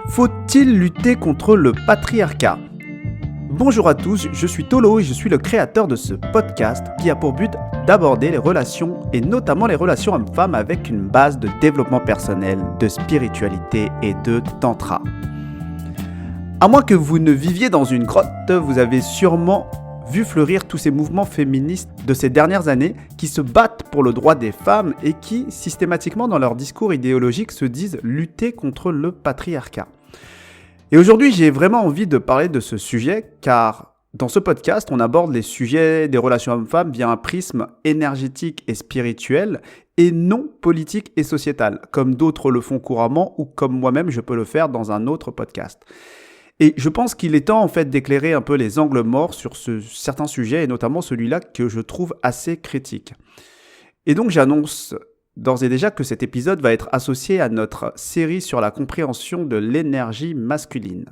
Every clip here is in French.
Faut-il lutter contre le patriarcat ? Bonjour à tous, je suis Tolo et je suis le créateur de ce podcast qui a pour but d'aborder les relations et notamment les relations hommes-femmes avec une base de développement personnel, de spiritualité et de tantra. À moins que vous ne viviez dans une grotte, vous avez sûrement vu fleurir tous ces mouvements féministes de ces dernières années qui se battent pour le droit des femmes et qui, systématiquement dans leur discours idéologique, se disent lutter contre le patriarcat. Et aujourd'hui, j'ai vraiment envie de parler de ce sujet car dans ce podcast, on aborde les sujets des relations hommes-femmes via un prisme énergétique et spirituel et non politique et sociétal, comme d'autres le font couramment ou comme moi-même je peux le faire dans un autre podcast. Et je pense qu'il est temps en fait d'éclairer un peu les angles morts sur certains sujets et notamment celui-là que je trouve assez critique. Et donc j'annonce d'ores et déjà que cet épisode va être associé à notre série sur la compréhension de l'énergie masculine.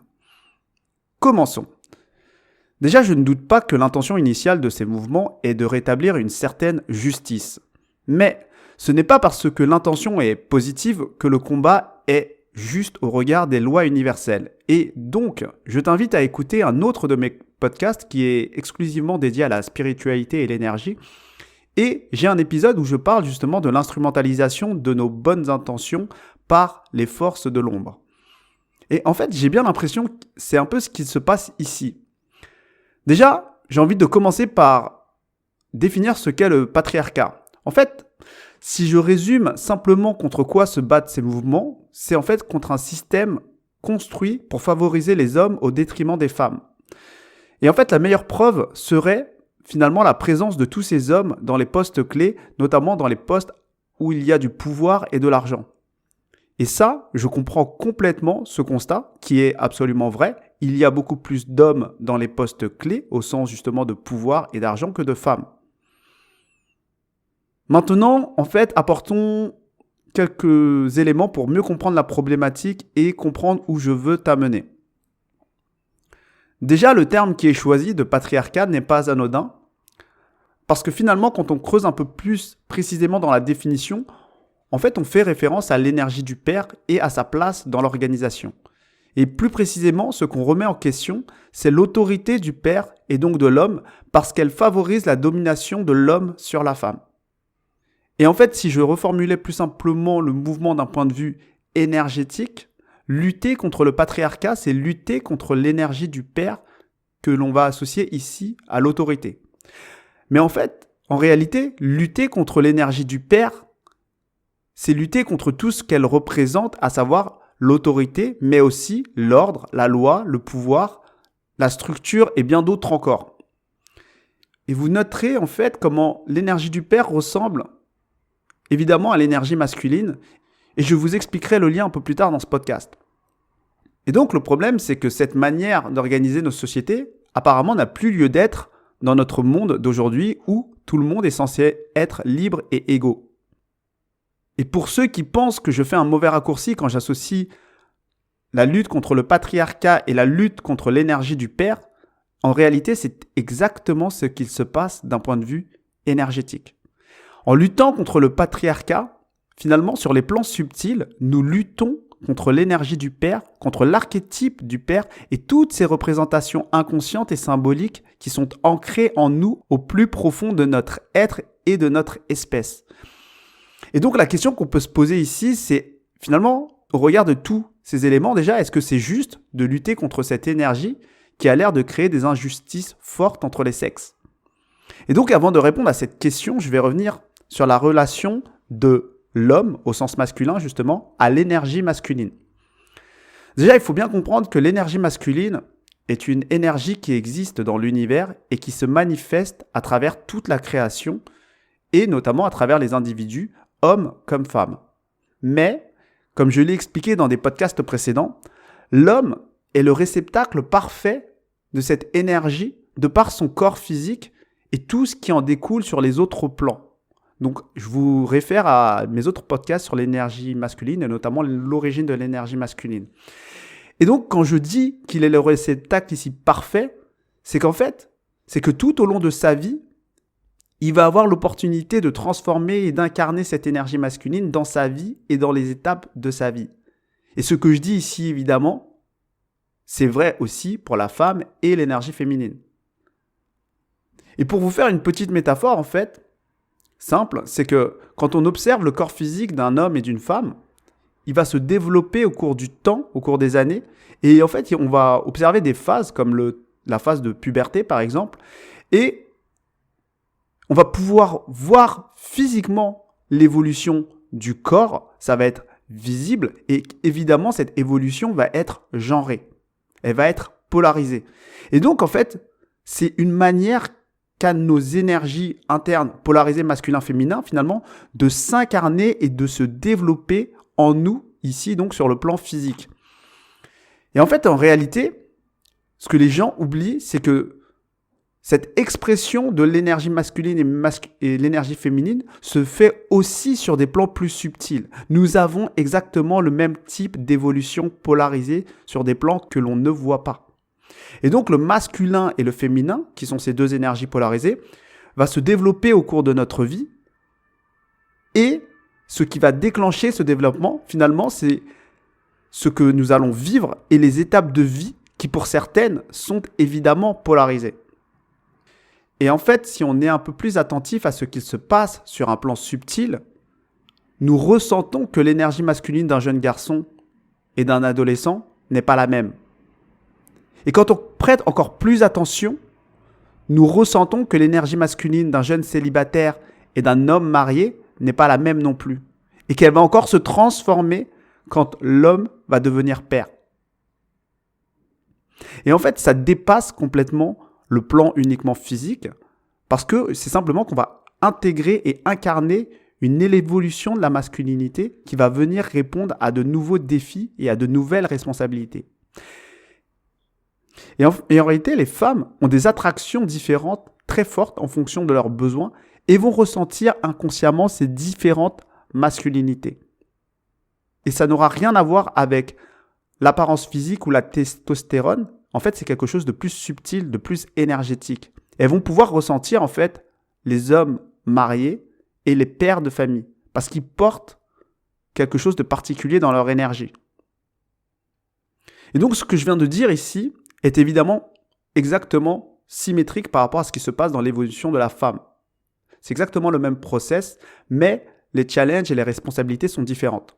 Commençons. Déjà, je ne doute pas que l'intention initiale de ces mouvements est de rétablir une certaine justice. Mais ce n'est pas parce que l'intention est positive que le combat est juste au regard des lois universelles. Et donc, je t'invite à écouter un autre de mes podcasts qui est exclusivement dédié à la spiritualité et l'énergie. Et j'ai un épisode où je parle justement de l'instrumentalisation de nos bonnes intentions par les forces de l'ombre. Et en fait, j'ai bien l'impression que c'est un peu ce qui se passe ici. Déjà, j'ai envie de commencer par définir ce qu'est le patriarcat. En fait, si je résume simplement contre quoi se battent ces mouvements, c'est en fait contre un système construit pour favoriser les hommes au détriment des femmes. Et en fait, la meilleure preuve serait finalement la présence de tous ces hommes dans les postes clés, notamment dans les postes où il y a du pouvoir et de l'argent. Et ça, je comprends complètement ce constat, qui est absolument vrai. Il y a beaucoup plus d'hommes dans les postes clés, au sens justement de pouvoir et d'argent, que de femmes. Maintenant, en fait, apportons quelques éléments pour mieux comprendre la problématique et comprendre où je veux t'amener. Déjà, le terme qui est choisi de patriarcat n'est pas anodin, parce que finalement, quand on creuse un peu plus précisément dans la définition, en fait, on fait référence à l'énergie du père et à sa place dans l'organisation. Et plus précisément, ce qu'on remet en question, c'est l'autorité du père et donc de l'homme, parce qu'elle favorise la domination de l'homme sur la femme. Et en fait, si je reformulais plus simplement le mouvement d'un point de vue énergétique, lutter contre le patriarcat, c'est lutter contre l'énergie du père que l'on va associer ici à l'autorité. Mais en fait, en réalité, lutter contre l'énergie du père, c'est lutter contre tout ce qu'elle représente, à savoir l'autorité, mais aussi l'ordre, la loi, le pouvoir, la structure et bien d'autres encore. Et vous noterez en fait comment l'énergie du père ressemble évidemment à l'énergie masculine, et je vous expliquerai le lien un peu plus tard dans ce podcast. Et donc le problème, c'est que cette manière d'organiser nos sociétés, apparemment n'a plus lieu d'être dans notre monde d'aujourd'hui où tout le monde est censé être libre et égaux. Et pour ceux qui pensent que je fais un mauvais raccourci quand j'associe la lutte contre le patriarcat et la lutte contre l'énergie du père, en réalité, c'est exactement ce qu'il se passe d'un point de vue énergétique. En luttant contre le patriarcat, finalement, sur les plans subtils, nous luttons contre l'énergie du père, contre l'archétype du père et toutes ces représentations inconscientes et symboliques qui sont ancrées en nous au plus profond de notre être et de notre espèce. Et donc la question qu'on peut se poser ici, c'est finalement, au regard de tous ces éléments, déjà, est-ce que c'est juste de lutter contre cette énergie qui a l'air de créer des injustices fortes entre les sexes ? Et donc avant de répondre à cette question, je vais revenir sur la relation de l'homme, au sens masculin justement, à l'énergie masculine. Déjà, il faut bien comprendre que l'énergie masculine est une énergie qui existe dans l'univers et qui se manifeste à travers toute la création et notamment à travers les individus, hommes comme femmes. Mais, comme je l'ai expliqué dans des podcasts précédents, l'homme est le réceptacle parfait de cette énergie de par son corps physique et tout ce qui en découle sur les autres plans. Donc, je vous réfère à mes autres podcasts sur l'énergie masculine et notamment l'origine de l'énergie masculine. Et donc, quand je dis qu'il est le réceptacle ici parfait, c'est qu'en fait, c'est que tout au long de sa vie, il va avoir l'opportunité de transformer et d'incarner cette énergie masculine dans sa vie et dans les étapes de sa vie. Et ce que je dis ici, évidemment, c'est vrai aussi pour la femme et l'énergie féminine. Et pour vous faire une petite métaphore, en fait, simple, c'est que quand on observe le corps physique d'un homme et d'une femme, il va se développer au cours du temps, au cours des années. Et en fait, on va observer des phases comme la phase de puberté, par exemple. Et on va pouvoir voir physiquement l'évolution du corps. Ça va être visible. Et évidemment, cette évolution va être genrée. Elle va être polarisée. Et donc, en fait, c'est une manière qu'a nos énergies internes polarisées masculin-féminin, finalement, de s'incarner et de se développer en nous, ici, donc sur le plan physique. Et en fait, en réalité, ce que les gens oublient, c'est que cette expression de l'énergie masculine et l'énergie féminine se fait aussi sur des plans plus subtils. Nous avons exactement le même type d'évolution polarisée sur des plans que l'on ne voit pas. Et donc, le masculin et le féminin, qui sont ces deux énergies polarisées, va se développer au cours de notre vie. Et ce qui va déclencher ce développement, finalement, c'est ce que nous allons vivre et les étapes de vie qui, pour certaines, sont évidemment polarisées. Et en fait, si on est un peu plus attentif à ce qu'il se passe sur un plan subtil, nous ressentons que l'énergie masculine d'un jeune garçon et d'un adolescent n'est pas la même. Et quand on prête encore plus attention, nous ressentons que l'énergie masculine d'un jeune célibataire et d'un homme marié n'est pas la même non plus. Et qu'elle va encore se transformer quand l'homme va devenir père. Et en fait, ça dépasse complètement le plan uniquement physique, parce que c'est simplement qu'on va intégrer et incarner une évolution de la masculinité qui va venir répondre à de nouveaux défis et à de nouvelles responsabilités. Et en réalité, les femmes ont des attractions différentes, très fortes en fonction de leurs besoins, et vont ressentir inconsciemment ces différentes masculinités. Et ça n'aura rien à voir avec l'apparence physique ou la testostérone. En fait, c'est quelque chose de plus subtil, de plus énergétique. Elles vont pouvoir ressentir, en fait, les hommes mariés et les pères de famille, parce qu'ils portent quelque chose de particulier dans leur énergie. Et donc, ce que je viens de dire ici est évidemment exactement symétrique par rapport à ce qui se passe dans l'évolution de la femme. C'est exactement le même process, mais les challenges et les responsabilités sont différentes.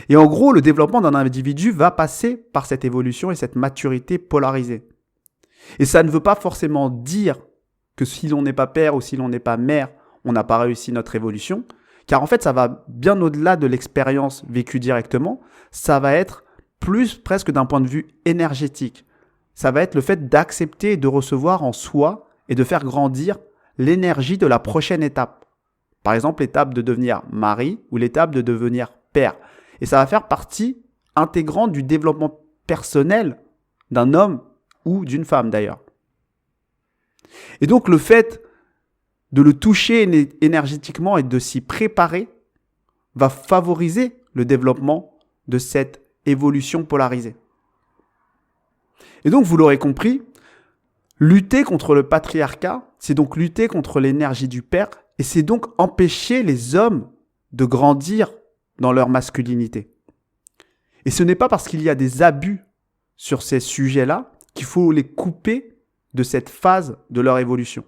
Et en gros, le développement d'un individu va passer par cette évolution et cette maturité polarisée. Et ça ne veut pas forcément dire que si l'on n'est pas père ou si l'on n'est pas mère, on n'a pas réussi notre évolution, car en fait, ça va bien au-delà de l'expérience vécue directement, ça va être plus presque d'un point de vue énergétique. Ça va être le fait d'accepter et de recevoir en soi et de faire grandir l'énergie de la prochaine étape. Par exemple, l'étape de devenir mari ou l'étape de devenir père. Et ça va faire partie intégrante du développement personnel d'un homme ou d'une femme d'ailleurs. Et donc le fait de le toucher énergétiquement et de s'y préparer va favoriser le développement de cette évolution polarisée. Et donc vous l'aurez compris, lutter contre le patriarcat, c'est donc lutter contre l'énergie du père et c'est donc empêcher les hommes de grandir dans leur masculinité. Et ce n'est pas parce qu'il y a des abus sur ces sujets-là qu'il faut les couper de cette phase de leur évolution.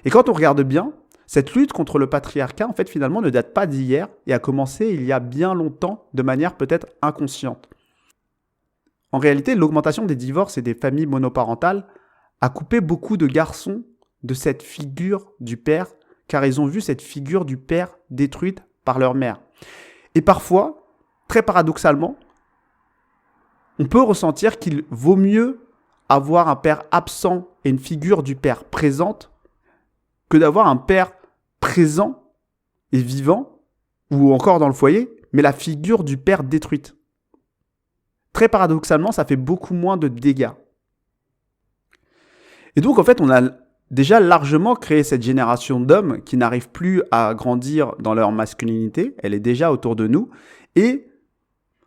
Et quand on regarde bien, cette lutte contre le patriarcat, en fait, finalement, ne date pas d'hier et a commencé il y a bien longtemps de manière peut-être inconsciente. En réalité, l'augmentation des divorces et des familles monoparentales a coupé beaucoup de garçons de cette figure du père, car ils ont vu cette figure du père détruite par leur mère. Et parfois, très paradoxalement, on peut ressentir qu'il vaut mieux avoir un père absent et une figure du père présente que d'avoir un père présent et vivant, ou encore dans le foyer, mais la figure du père détruite. Très paradoxalement, ça fait beaucoup moins de dégâts. Et donc, en fait, on a déjà largement créé cette génération d'hommes qui n'arrivent plus à grandir dans leur masculinité. Elle est déjà autour de nous. Et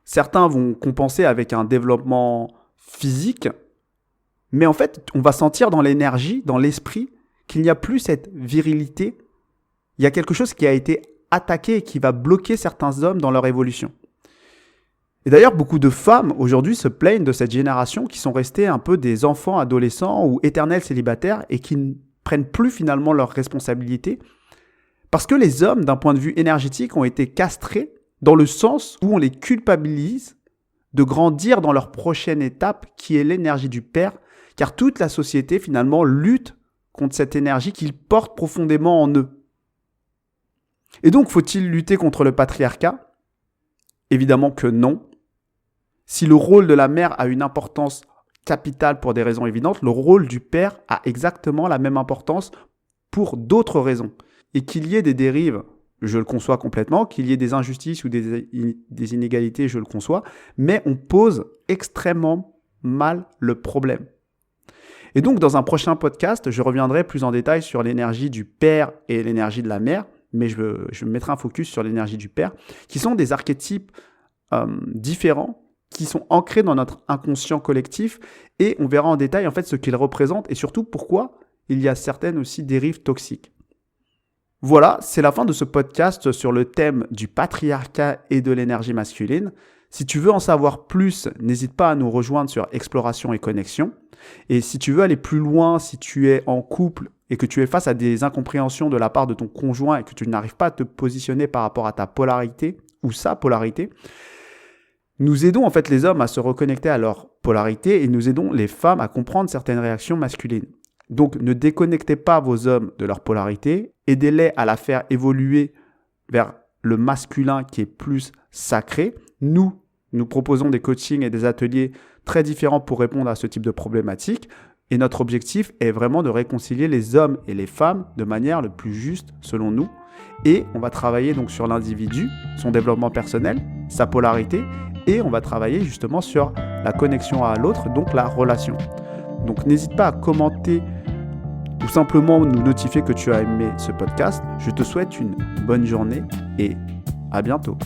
certains vont compenser avec un développement physique. Mais en fait, on va sentir dans l'énergie, dans l'esprit, qu'il n'y a plus cette virilité. Il y a quelque chose qui a été attaqué et qui va bloquer certains hommes dans leur évolution. Et d'ailleurs, beaucoup de femmes aujourd'hui se plaignent de cette génération qui sont restées un peu des enfants adolescents ou éternels célibataires et qui ne prennent plus finalement leurs responsabilités parce que les hommes, d'un point de vue énergétique, ont été castrés dans le sens où on les culpabilise de grandir dans leur prochaine étape qui est l'énergie du père, car toute la société finalement lutte contre cette énergie qu'ils portent profondément en eux. Et donc, faut-il lutter contre le patriarcat ? Évidemment que non. Si le rôle de la mère a une importance capitale pour des raisons évidentes, le rôle du père a exactement la même importance pour d'autres raisons. Et qu'il y ait des dérives, je le conçois complètement, qu'il y ait des injustices ou des inégalités, je le conçois, mais on pose extrêmement mal le problème. Et donc, dans un prochain podcast, je reviendrai plus en détail sur l'énergie du père et l'énergie de la mère, mais je mettrai un focus sur l'énergie du père, qui sont des archétypes différents, qui sont ancrés dans notre inconscient collectif, et on verra en détail en fait ce qu'ils représentent et surtout pourquoi il y a certaines aussi dérives toxiques. Voilà, c'est la fin de ce podcast sur le thème du patriarcat et de l'énergie masculine. Si tu veux en savoir plus, n'hésite pas à nous rejoindre sur Exploration et Connexion. Et si tu veux aller plus loin, si tu es en couple et que tu es face à des incompréhensions de la part de ton conjoint et que tu n'arrives pas à te positionner par rapport à ta polarité ou sa polarité, nous aidons en fait les hommes à se reconnecter à leur polarité et nous aidons les femmes à comprendre certaines réactions masculines. Donc ne déconnectez pas vos hommes de leur polarité, aidez-les à la faire évoluer vers le masculin qui est plus sacré. Nous proposons des coachings et des ateliers très différents pour répondre à ce type de problématique. Et notre objectif est vraiment de réconcilier les hommes et les femmes de manière le plus juste selon nous. Et on va travailler donc sur l'individu, son développement personnel, sa polarité, et on va travailler justement sur la connexion à l'autre, donc la relation. Donc n'hésite pas à commenter ou simplement nous notifier que tu as aimé ce podcast. Je te souhaite une bonne journée et à bientôt.